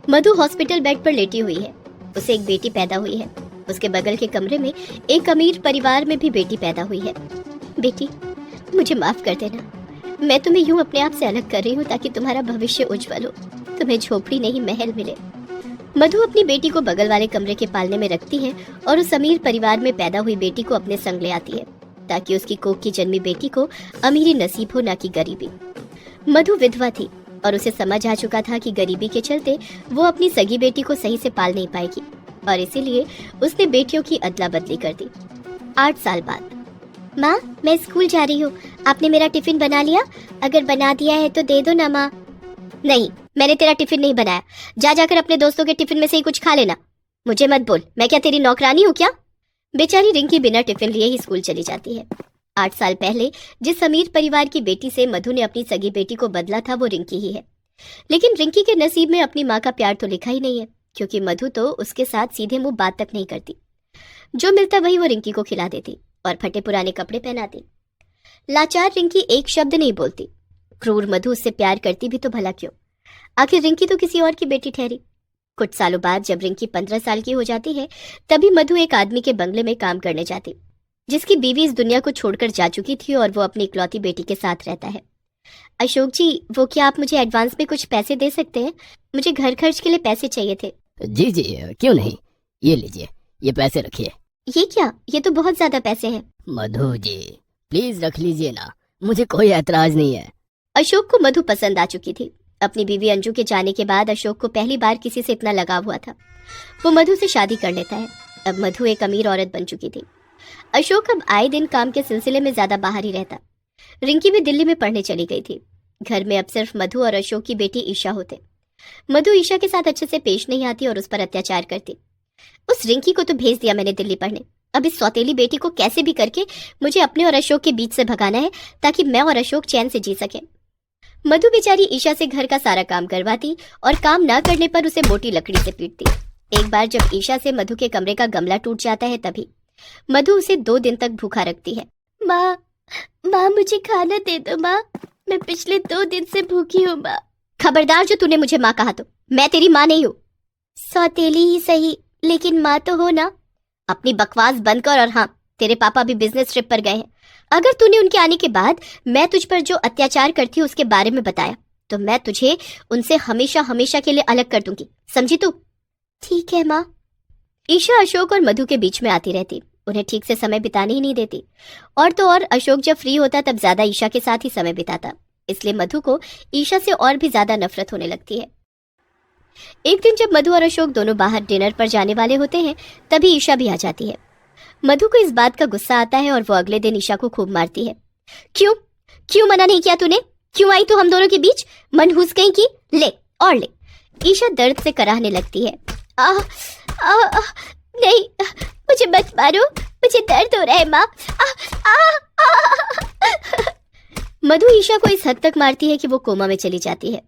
मधु hospital bed पर लेटी हुई है। उसे एक बेटी पैदा हुई है। उसके बगल के कमरे में एक अमीर परिवार में भी बेटी पैदा हुई है। बेटी, मुझे माफ कर देना। मैं तुम्हें यूं अपने आप से अलग कर रही हूँ ताकि तुम्हारा भविष्य उज्जवल हो, तुम्हें झोपड़ी नहीं महल मिले। मधु अपनी बेटी को बगल वाले कमरे के पालने में रखती है और उस अमीर परिवार में पैदा हुई बेटी को अपने संग ले आती है ताकि उसकी कोख की जन्मी बेटी को अमीरी नसीब हो, ना कि गरीबी। मधु विधवा थी और उसे समझ आ चुका था कि गरीबी के चलते वो अपनी सगी बेटी को सही से पाल नहीं पाएगी और इसीलिए उसने बेटियों की अदला बदली कर दी। 8 साल बाद। माँ, मैं स्कूल जा रही हूँ। आपने मेरा टिफिन बना लिया? अगर बना दिया है तो दे दो ना माँ। नहीं, मैंने तेरा टिफिन नहीं बनाया। जाकर अपने दोस्तों के टिफिन में से ही कुछ खा लेना। मुझे मत बोल, मैं क्या तेरी नौकरानी हूँ क्या? बेचारी रिंकी बिना टिफिन लिए ही स्कूल चली जाती है। 8 साल पहले जिस अमीर परिवार की बेटी से मधु ने अपनी सगी बेटी को बदला था वो रिंकी ही है। लेकिन रिंकी के नसीब में अपनी माँ का प्यार तो लिखा ही नहीं है, क्योंकि मधु तो उसके साथ सीधे मुंह बात तक नहीं करती। जो मिलता वही वो रिंकी को खिला देती और फटे पुराने कपड़े पहनाती। लाचार रिंकी एक शब्द नहीं बोलती। क्रूर मधु उससे प्यार करती भी तो भला क्यों? आखिर रिंकी तो किसी और की बेटी ठहरी। कुछ सालों बाद जब रिंकी 15 साल की हो जाती है, तभी मधु एक आदमी के बंगले में काम करने जाती, जिसकी बीवी इस दुनिया को छोड़कर जा चुकी थी और वो अपनी इकलौती बेटी के साथ रहता है। अशोक जी, वो क्या आप मुझे एडवांस में कुछ पैसे दे सकते हैं? मुझे घर खर्च के लिए पैसे चाहिए थे। जी जी, क्यों नहीं, ये लीजिए, ये पैसे रखिए। ये क्या? ये तो बहुत ज्यादा पैसे हैं। मधु जी, प्लीज रख लीजिए ना, मुझे कोई ऐतराज नहीं है। अशोक को मधु पसंद आ चुकी थी। अपनी बीवी अंजू के जाने के बाद अशोक को पहली बार किसी से इतना लगाव हुआ था। वो मधु से शादी कर लेता है। अब मधु एक अमीर औरत बन चुकी थी। अशोक अब आए दिन काम के सिलसिले में ज्यादा बाहर ही रहता। रिंकी भी दिल्ली में पढ़ने चली गई थी। घर में अब सिर्फ मधु और अशोक की बेटी ईशा होते। मधु ईशा के साथ अच्छे से पेश नहीं आती और उस पर अत्याचार करती। उस रिंकी को तो भेज दिया मैंने दिल्ली पढ़ने। अब इस सौतेली बेटी को कैसे भी करके मुझे अपने और अशोक के बीच से भगाना है ताकि मैं और अशोक चैन से जी सके। मधु बेचारी ईशा से घर का सारा काम करवाती और काम ना करने पर उसे मोटी लकड़ी से पीटती। एक बार जब ईशा से मधु के कमरे का गमला टूट जाता है तभी मधु उसे 2 दिन तक भूखा रखती है। माँ, मुझे खाना दे दो माँ, मैं पिछले 2 दिन से भूखी हूँ माँ। खबरदार, जो तूने मुझे माँ कहा तो मैं तेरी माँ नहीं हूँ। सौतेली ही सही, लेकिन माँ तो हो ना। अपनी बकवास बंद कर। और हाँ, तेरे पापा भी बिजनेस ट्रिप पर गए हैं। अगर तूने उनके आने के बाद मैं तुझ पर जो अत्याचार करती हूँ उसके बारे में बताया तो मैं तुझे उनसे हमेशा हमेशा के लिए अलग कर दूंगी, समझी तू? ठीक है माँ। ईशा अशोक और मधु के बीच में आती रहती, उन्हें ठीक से समय बिताने ही नहीं देती। और तो और अशोक जब फ्री होता तब ज्यादा ईशा के साथ ही समय बिताता, इसलिए मधु को ईशा से और भी ज्यादा नफरत होने लगती है। एक दिन जब मधु और अशोक दोनों बाहर डिनर पर जाने वाले होते हैं तभी ईशा भी आ जाती है। मधु को इस बात का गुस्सा आता है और वो अगले दिन ईशा को खूब मारती है। क्यों मना नहीं किया तूने? क्यों आई तू हम दोनों के बीच? मनहूस कहीं की? ले और ले। ईशा दर्द से कराहने लगती है। नहीं, मुझे मत मारो, मुझे दर्द हो रहा है माँ। मधु ईशा को इस हद तक मारती है कि वो कोमा में चली जाती है।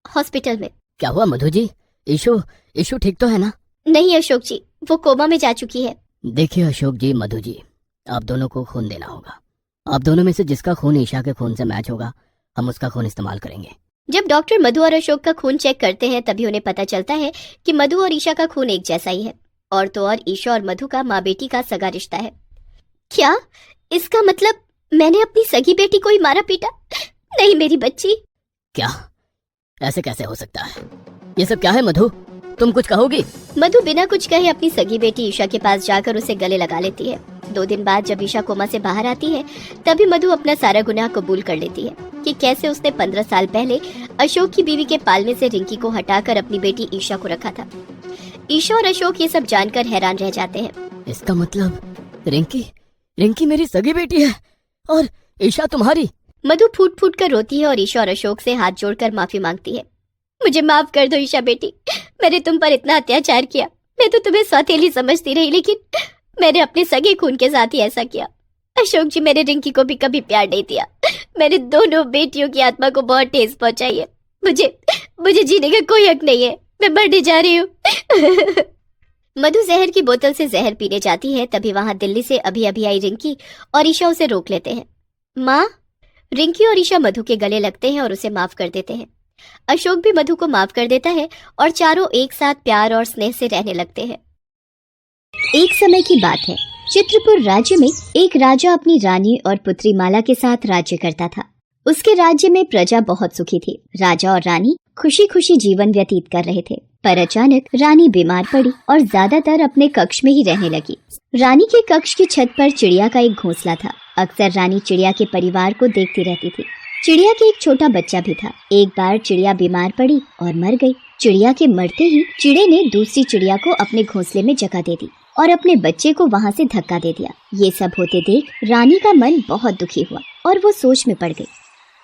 हॉस्पिटल में। क्या हुआ मधु जी? ईशु ठीक तो है ना? नहीं अशोक जी, वो कोमा में जा चुकी है। देखिए अशोक जी, मधु जी, आप दोनों को खून देना होगा। आप दोनों में से जिसका खून ईशा के खून से मैच होगा हम उसका खून इस्तेमाल करेंगे। जब डॉक्टर मधु और अशोक का खून चेक करते हैं तभी उन्हें पता चलता है कि मधु और ईशा का खून एक जैसा ही है। और तो और ईशा और मधु का माँ बेटी का सगा रिश्ता है। क्या? इसका मतलब मैंने अपनी सगी बेटी को ही मारा पीटा? नहीं मेरी बच्ची। क्या? ऐसे कैसे हो सकता है? ये सब क्या है मधु? तुम कुछ कहोगी? मधु बिना कुछ कहे अपनी सगी बेटी ईशा के पास जाकर उसे गले लगा लेती है। 2 दिन बाद जब ईशा कोमा से बाहर आती है तभी मधु अपना सारा गुनाह कबूल कर लेती है कि कैसे उसने 15 साल पहले अशोक की बीवी के पालने से रिंकी को हटाकर अपनी बेटी ईशा को रखा था। ईशा और अशोक ये सब जानकर हैरान रह जाते हैं। इसका मतलब रिंकी मेरी सगी बेटी है और ईशा तुम्हारी? मधु फूट फूट कर रोती है और ईशा और अशोक से हाथ जोड़कर माफी मांगती है। मुझे माफ कर दो ईशा बेटी, मैंने तुम पर इतना अत्याचार किया। मैं तो तुम्हें सौतेली समझती रही, लेकिन मैंने अपने सगे खून के साथ ही ऐसा किया। अशोक जी, मैंने रिंकी को भी कभी प्यार नहीं दिया। मैंने दोनों बेटियों की आत्मा को बहुत ठेस पहुंचाई है। मुझे जीने का कोई हक नहीं है। मैं मरने जा रही हूँ। मधु जहर की बोतल से जहर पीने जाती है तभी वहां दिल्ली से अभी अभी आई रिंकी और ईशा उसे रोक लेते हैं। माँ। रिंकी और ईशा मधु के गले लगते हैं और उसे माफ कर देते हैं। अशोक भी मधु को माफ कर देता है और चारों एक साथ प्यार और स्नेह से रहने लगते हैं। एक समय की बात है, चित्रपुर राज्य में एक राजा अपनी रानी और पुत्री माला के साथ राज्य करता था। उसके राज्य में प्रजा बहुत सुखी थी। राजा और रानी खुशी खुशी जीवन व्यतीत कर रहे थे, पर अचानक रानी बीमार पड़ी और ज्यादातर अपने कक्ष में ही रहने लगी। रानी के कक्ष की छत पर चिड़िया का एक घोंसला था। अक्सर रानी चिड़िया के परिवार को देखती रहती थी। चिड़िया के एक छोटा बच्चा भी था। एक बार चिड़िया बीमार पड़ी और मर गई। चिड़िया के मरते ही चिड़े ने दूसरी चिड़िया को अपने घोंसले में जगह दे दी और अपने बच्चे को वहाँ से धक्का दे दिया। ये सब होते देख रानी का मन बहुत दुखी हुआ और वो सोच में पड़ गई,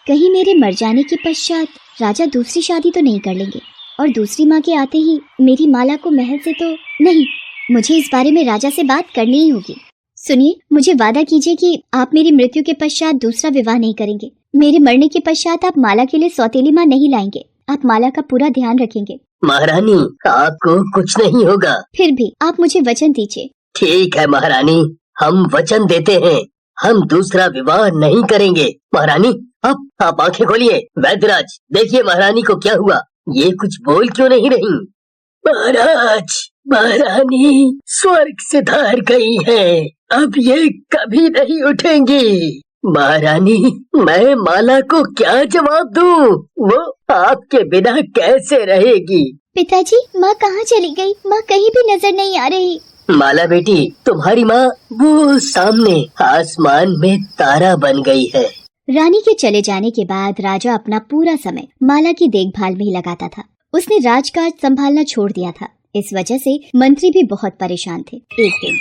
कहीं मेरे मर जाने के पश्चात राजा दूसरी शादी तो नहीं कर लेंगे और दूसरी माँ के आते ही मेरी माला को महल से तो नहीं। मुझे इस बारे में राजा से बात करनी ही होगी। सुनिए, मुझे वादा कीजिए कि आप मेरी मृत्यु के पश्चात दूसरा विवाह नहीं करेंगे। मेरे मरने के पश्चात आप माला के लिए सौतेली माँ नहीं लाएंगे। आप माला का पूरा ध्यान रखेंगे। महारानी, आपको कुछ नहीं होगा। फिर भी आप मुझे वचन दीजिए। ठीक है महारानी, हम वचन देते हैं, हम दूसरा विवाह नहीं करेंगे। महारानी, अब आप आंखें खोलिए। वैद्यराज, देखिए महारानी को क्या हुआ, ये कुछ बोल क्यों नहीं रही? महाराज, महारानी स्वर्ग से धार गई है, अब ये कभी नहीं उठेंगी। महारानी, मैं माला को क्या जवाब दूं? वो आपके बिना कैसे रहेगी? पिताजी, माँ कहाँ चली गई? माँ कहीं भी नजर नहीं आ रही। माला बेटी, तुम्हारी माँ वो सामने आसमान में तारा बन गई है। रानी के चले जाने के बाद राजा अपना पूरा समय माला की देखभाल में ही लगाता था। उसने राजकाज संभालना छोड़ दिया था। इस वजह से मंत्री भी बहुत परेशान थे। एक दिन,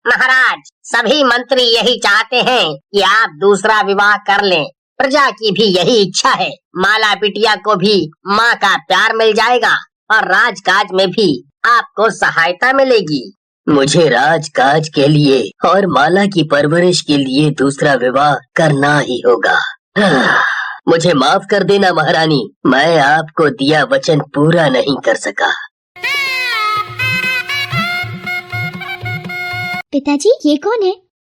महाराज, सभी मंत्री यही चाहते हैं कि आप दूसरा विवाह कर लें। प्रजा की भी यही इच्छा है। माला बिटिया को भी माँ का प्यार मिल जाएगा और राजकाज में भी आपको सहायता मिलेगी। मुझे राजकाज के लिए और माला की परवरिश के लिए दूसरा विवाह करना ही होगा। मुझे माफ कर देना महारानी, मैं आपको दिया वचन पूरा नहीं कर सका। पिताजी, ये कौन है?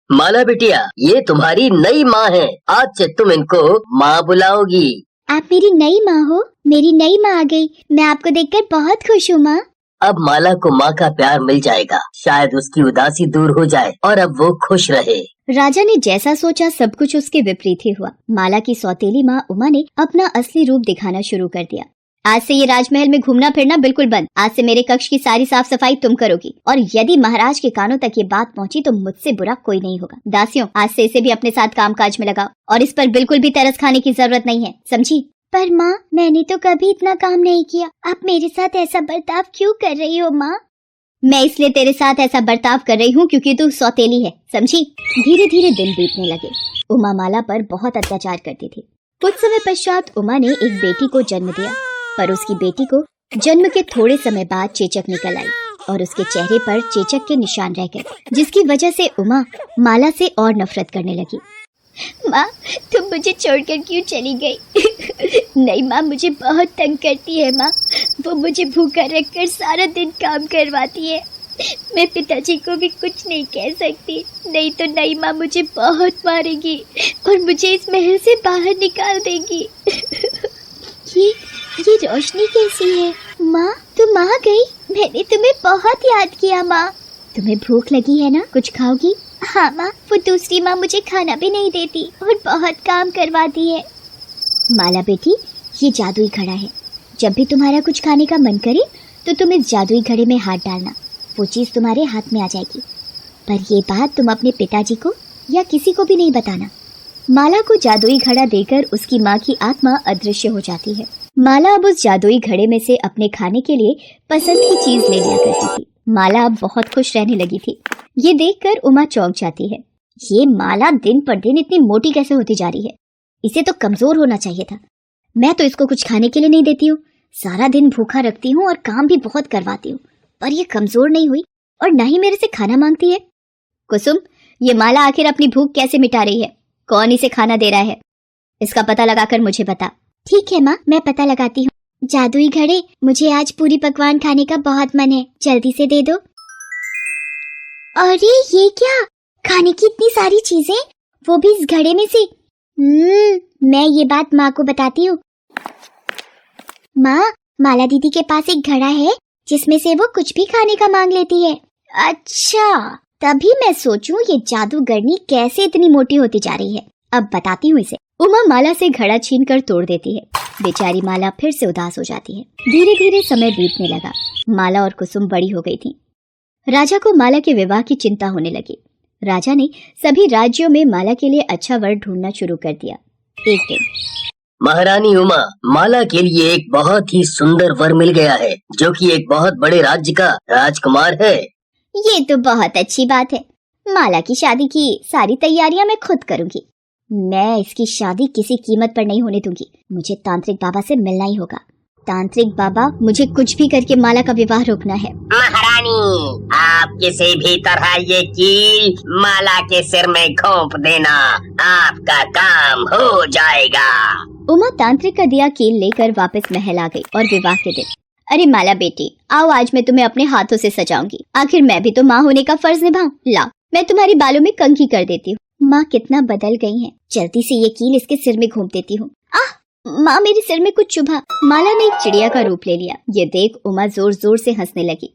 माला बिटिया, ये तुम्हारी नई माँ है। आज से तुम इनको माँ बुलाओगी। आप मेरी नई माँ हो? मेरी नई माँ आ गई। मैं आपको देखकर बहुत खुश हूँ माँ। अब माला को माँ का प्यार मिल जाएगा, शायद उसकी उदासी दूर हो जाए और अब वो खुश रहे। राजा ने जैसा सोचा सब कुछ उसके विपरीत ही हुआ। माला की सौतेली माँ उमा ने अपना असली रूप दिखाना शुरू कर दिया। आज से ये राजमहल में घूमना फिरना बिल्कुल बंद। आज से मेरे कक्ष की सारी साफ सफाई तुम करोगी और यदि महाराज के कानों तक ये बात पहुंची तो मुझसे बुरा कोई नहीं होगा। दासियों, आज से इसे भी अपने साथ कामकाज में लगाओ और इस पर बिल्कुल भी तरस खाने की जरूरत नहीं है, समझी? पर माँ, मैंने तो कभी इतना काम नहीं किया। आप मेरे साथ ऐसा बर्ताव क्यों कर रही हो माँ? मैं इसलिए तेरे साथ ऐसा बर्ताव कर रही हूँ क्योंकि तू सौतेली है, समझी? धीरे धीरे दिन बीतने लगे। उमा माला पर बहुत अत्याचार करती थी। कुछ समय पश्चात उमा ने एक बेटी को जन्म दिया, पर उसकी बेटी को जन्म के थोड़े समय बाद चेचक निकल आई और उसके चेहरे पर चेचक के निशान रह गए, जिसकी वजह से उमा माला से और नफरत करने लगी। माँ, तुम मुझे छोड़कर क्यों चली गई? नहीं माँ, मुझे बहुत तंग करती है माँ। वो मुझे भूखा रखकर सारा दिन काम करवाती है। मैं पिताजी को भी कुछ नहीं कह सकती, नहीं तो नई माँ मुझे बहुत मारेगी और मुझे इस महल से बाहर निकाल देगी। ये रोशनी कैसी है? माँ, तुम आ गई? मैंने तुम्हें बहुत याद किया माँ। तुम्हें भूख लगी है ना? कुछ खाओगी? हाँ माँ, वो दूसरी माँ मुझे खाना भी नहीं देती और बहुत काम करवाती है। माला बेटी, ये जादुई घड़ा है। जब भी तुम्हारा कुछ खाने का मन करे तो तुम इस जादुई घड़े में हाथ डालना, वो चीज तुम्हारे हाथ में आ जाएगी। पर ये बात तुम अपने पिताजी को या किसी को भी नहीं बताना। माला को जादुई घड़ा देकर उसकी माँ की आत्मा अदृश्य हो जाती है। माला अब उस जादुई घड़े में से अपने खाने के लिए पसंद की चीज ले लिया करती थी। माला अब बहुत खुश रहने लगी थी। ये देखकर उमा चौंक जाती है। ये माला दिन पर दिन इतनी मोटी कैसे होती जा रही है? इसे तो कमजोर होना चाहिए था। मैं तो इसको कुछ खाने के लिए नहीं देती हूँ, सारा दिन भूखा रखती हूँ और काम भी बहुत करवाती हूँ, पर ये कमजोर नहीं हुई और न ही मेरे से खाना मांगती है। कुसुम, ये माला आखिर अपनी भूख कैसे मिटा रही है? कौन इसे खाना दे रहा है? इसका पता लगाकर मुझे बता। ठीक है माँ, मैं पता लगाती हूँ। जादुई घड़े, मुझे आज पूरी पकवान खाने का बहुत मन है, जल्दी से दे दो। अरे ये क्या? खाने की इतनी सारी चीजें, वो भी इस घड़े में से। मैं ये बात माँ को बताती हूँ। माँ, माला दीदी के पास एक घड़ा है जिसमें से वो कुछ भी खाने का मांग लेती है। अच्छा, तभी मैं सोचूं ये जादूगरनी कैसे इतनी मोटी होती जा रही है। अब बताती हूँ इसे। उमा माला से घड़ा छीनकर तोड़ देती है। बेचारी माला फिर से उदास हो जाती है। धीरे धीरे समय बीतने लगा। माला और कुसुम बड़ी हो गई थी। राजा को माला के विवाह की चिंता होने लगी। राजा ने सभी राज्यों में माला के लिए अच्छा वर ढूंढना शुरू कर दिया। एक दिन महारानी उमा, माला के लिए एक बहुत ही सुंदर वर मिल गया है, जो कि एक बहुत बड़े राज्य का राजकुमार है। ये तो बहुत अच्छी बात है। माला की शादी की सारी तैयारियां मैं खुद करूंगी। मैं इसकी शादी किसी कीमत पर नहीं होने दूंगी। मुझे तांत्रिक बाबा से मिलना ही होगा। तांत्रिक बाबा, मुझे कुछ भी करके माला का विवाह रोकना है। महारानी, आप किसी भी तरह ये कील माला के सिर में घोंप देना, आपका काम हो जाएगा। उमा तांत्रिक का दिया कील लेकर वापस महल आ गई और विवाह के दिन, अरे माला बेटी, आओ आज मैं तुम्हें अपने हाथों से सजाऊंगी। आखिर मैं भी तो माँ होने का फर्ज निभाऊं। लाओ, मैं तुम्हारे बालों में कंघी कर देती हूँ। माँ कितना बदल गई हैं। जल्दी से ये कील इसके सिर में घोंप देती हूँ। माँ, मेरे सिर में कुछ चुभा। माला ने एक चिड़िया का रूप ले लिया। ये देख उमा जोर जोर से हंसने लगी।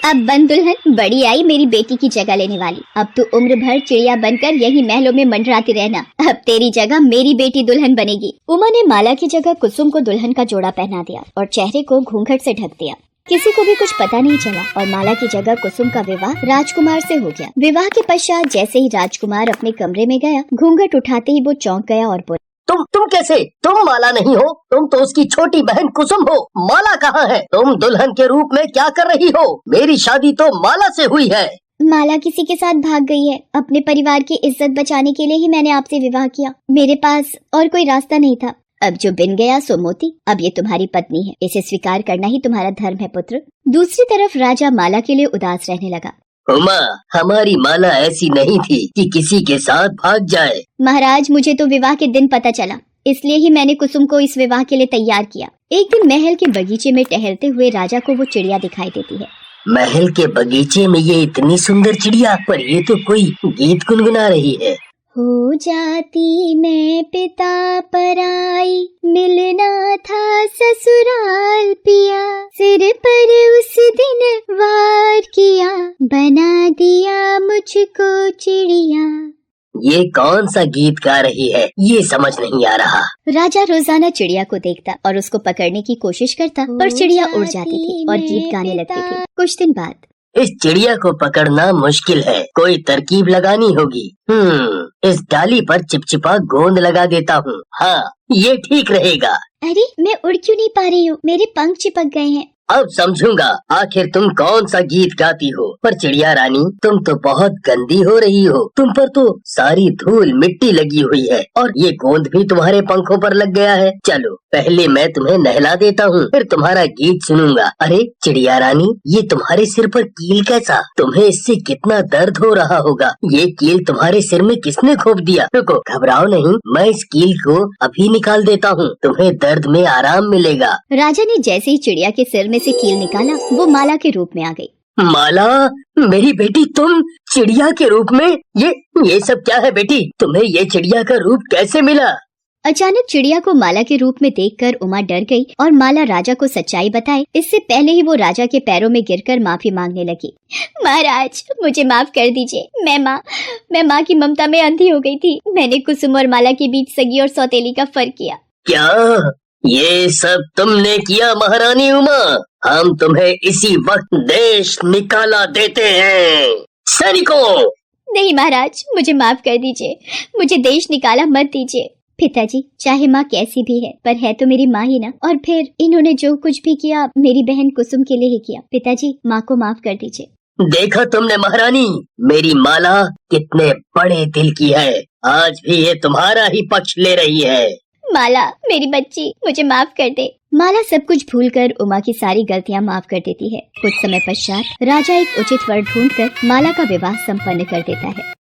अब बन दुल्हन, बड़ी आई मेरी बेटी की जगह लेने वाली। अब तू उम्र भर चिड़िया बनकर यही महलों में मंडराती रहना। अब तेरी जगह मेरी बेटी दुल्हन बनेगी। उमा ने माला की जगह कुसुम को दुल्हन का जोड़ा पहना दिया और चेहरे को घूंघट से ढक दिया। किसी को भी कुछ पता नहीं चला और माला की जगह कुसुम का विवाह राजकुमार से हो गया। विवाह के पश्चात जैसे ही राजकुमार अपने कमरे में गया, घूंघट उठाते ही वो चौंक गया और बोला, तुम कैसे? तुम माला नहीं हो, तुम तो उसकी छोटी बहन कुसुम हो। माला कहाँ है? तुम दुल्हन के रूप में क्या कर रही हो? मेरी शादी तो माला से हुई है। माला किसी के साथ भाग गई है। अपने परिवार की इज्जत बचाने के लिए ही मैंने आपसे विवाह किया। मेरे पास और कोई रास्ता नहीं था। अब जो बिन गया सो मोती। अब ये तुम्हारी पत्नी है, इसे स्वीकार करना ही तुम्हारा धर्म है पुत्र। दूसरी तरफ राजा माला के लिए उदास रहने लगा। उमा, हमारी माला ऐसी नहीं थी कि किसी के साथ भाग जाए। महाराज, मुझे तो विवाह के दिन पता चला, इसलिए ही मैंने कुसुम को इस विवाह के लिए तैयार किया। एक दिन महल के बगीचे में टहलते हुए राजा को वो चिड़िया दिखाई देती है। महल के बगीचे में ये इतनी सुंदर चिड़िया, पर ये तो कोई गीत गुनगुना रही है। हो जाती मैं पिता पराई, मिलना था ससुराल पिया, सिर पर उस दिन वार किया, बना दिया मुझको चिड़िया। ये कौन सा गीत गा रही है? ये समझ नहीं आ रहा। राजा रोजाना चिड़िया को देखता और उसको पकड़ने की कोशिश करता, पर चिड़िया उड़ जाती थी और गीत गाने लगती थी। कुछ दिन बाद, इस चिड़िया को पकड़ना मुश्किल है, कोई तरकीब लगानी होगी। इस डाली पर चिपचिपा गोंद लगा देता हूँ। हाँ, ये ठीक रहेगा। अरे, मैं उड़ क्यों नहीं पा रही हूँ? मेरे पंख चिपक गए हैं। अब समझूंगा आखिर तुम कौन सा गीत गाती हो। पर चिड़िया रानी, तुम तो बहुत गंदी हो रही हो। तुम पर तो सारी धूल मिट्टी लगी हुई है और ये गोंद भी तुम्हारे पंखों पर लग गया है। चलो, पहले मैं तुम्हें नहला देता हूँ, फिर तुम्हारा गीत सुनूंगा। अरे चिड़िया रानी, ये तुम्हारे सिर पर कील कैसा? तुम्हें इससे कितना दर्द हो रहा होगा। ये कील तुम्हारे सिर में किसने घोंप दिया? रुको, घबराओ नहीं, मैं इस कील को अभी निकाल देता हूँ, तुम्हें दर्द में आराम मिलेगा। राजा ने जैसे ही चिड़िया के सिर में से कील निकाला, वो माला के रूप में आ गई। माला, मेरी बेटी, तुम चिड़िया के रूप में? ये सब क्या है बेटी? तुम्हें ये चिड़िया का रूप कैसे मिला? अचानक चिड़िया को माला के रूप में देखकर उमा डर गई और माला राजा को सच्चाई बताए इससे पहले ही वो राजा के पैरों में गिरकर माफी मांगने लगी। महाराज, मुझे माफ कर दीजिए। मैं माँ की ममता में अंधी हो गई थी। मैंने कुसुम और माला के बीच सगी और सौतेली का फर्क किया। क्या ये सब तुमने किया महारानी उमा? हम तुम्हें इसी वक्त देश निकाला देते हैं। सैनिकों! नहीं महाराज, मुझे माफ कर दीजिए। मुझे देश निकाला मत दीजिए। पिताजी, चाहे माँ कैसी भी है, पर है तो मेरी माँ ही ना। और फिर इन्होंने जो कुछ भी किया मेरी बहन कुसुम के लिए ही किया। पिताजी, माँ को माफ कर दीजिए। देखा तुमने महारानी, मेरी माला कितने बड़े दिल की है। आज भी ये तुम्हारा ही पक्ष ले रही है। माला, मेरी बच्ची, मुझे माफ कर दे। माला सब कुछ भूलकर उमा की सारी गलतियाँ माफ कर देती है। कुछ समय पश्चात राजा एक उचित वर ढूंढकर माला का विवाह संपन्न कर देता है।